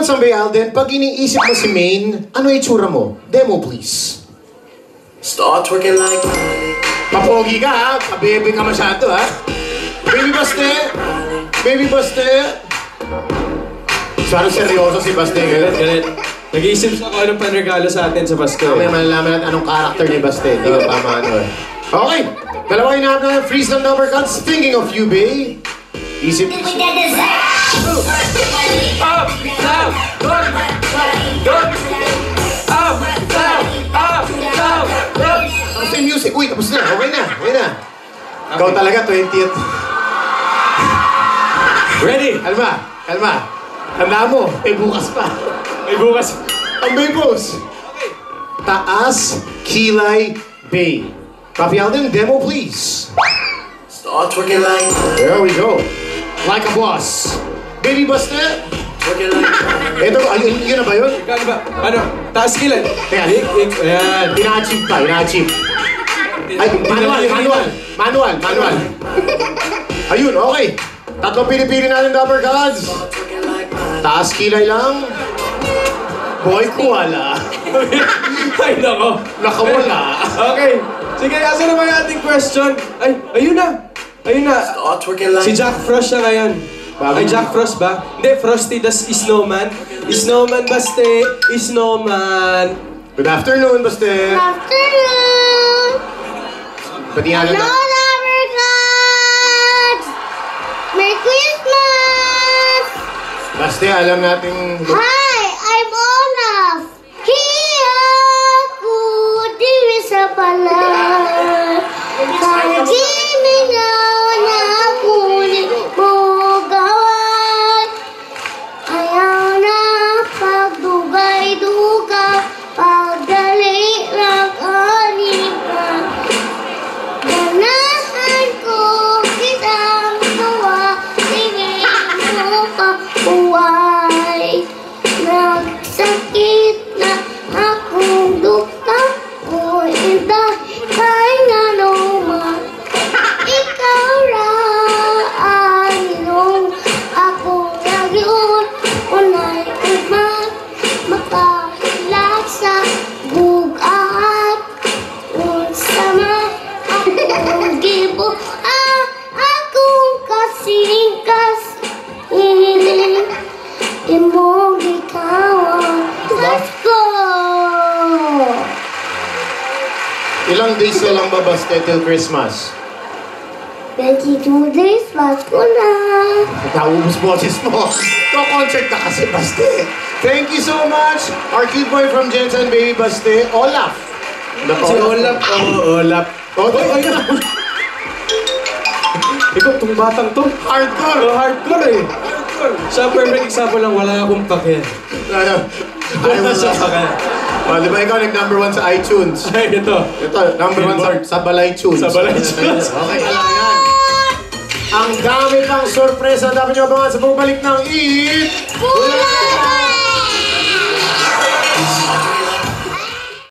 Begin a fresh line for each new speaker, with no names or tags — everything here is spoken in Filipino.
Sambay Alden, pag iniisip mo si Maine, ano itsura mo? Demo, please.
Start twerking like
Papogi ka, ha? Pabebe ka masyado, ha? Baby Baste! Baby Baste! Parang seryoso si Baste.
Galit. Nag-iisip siya kung anong panregalo sa atin sa Pasko.
May malalaman natin anong karakter ni Baste. Di ba tama ano eh. Okay, dalawa hinahanap na ng freeze ng number cards. Thinking of you, babe. Isip.
We got this.
Up, down, down, down, up, down, up, down, down.
Tapos yung music. Uy, tapos na. Okay na. Ikaw talaga, 20th.
Ready?
Kalma. Tandaan mo, may bukas pa.
May bukas.
Ang Babos.
Okay.
Taas, Kilay, Bay. Papi Alden, demo please.
Start twerking like
There we go. Like a boss. Baby Baste.
twerking like
Ito, ayun, yun na ba yun?
Kano ba? Ano? Taas kilay.
Teka,
Ayan.
ina-achieve pa, ina-achieve. Ay, manual. Ayun, okay. Tatlong pinipili natin number cards.
twerking like
Taas kilay lang. Boy, kuwala.
Ay, nako.
Nakawala.
Okay. Sige, asa naman yung ating question? Ay, ayun na.
Start twerking like
Si Jack Frost siya ngayon. Ay, Jack Frost ba? Hindi, Frosty, das Snowman. Snowman, Baste. Snowman.
Good afternoon, Baste.
Afternoon.
Pati nga
Hello, number cards. Merry Christmas.
Baste, alam nating...
Hi, I'm Olaf. Hiya ko diri sa balat. Kagimingaw na kunin mo gawad. Ayaw na pagdugay-duga, pagdali lang anima. Ganahan ko kitang tawa, tingin mo ka buhay. Nagsakit na akong duka ko, kay nga naman. Ikaw raan nung ako nagyon, unay umat, makahilag sa bugat. Unsama akong gibo, akong kasingkas, iling imong ikawan. Let's go!
Ilang days na lang ba, Baste, till Christmas?
22 days, Pasko na.
Naubos boses mo. Concert ka kasi, Baste. Thank you so much, our cute boy from Jensen, baby Baste, Olaf.
Si Olaf. Olaf. Ikaw, itong batang to.
Hardcore.
Hardcore eh. Siya perfect example lang, wala akong pake.
Ayaw mo
siya
sa...
pake.
Di ba ikaw nag-number 1 sa iTunes?
Ay, ito.
Ito, number 1 sa Balay Tunes.
Sa Balay Tunes.
Okay, alam yan. Ang dami pang sorpresa. Dapat nyo abangan sa pagbalik ng Eat!
Kulay!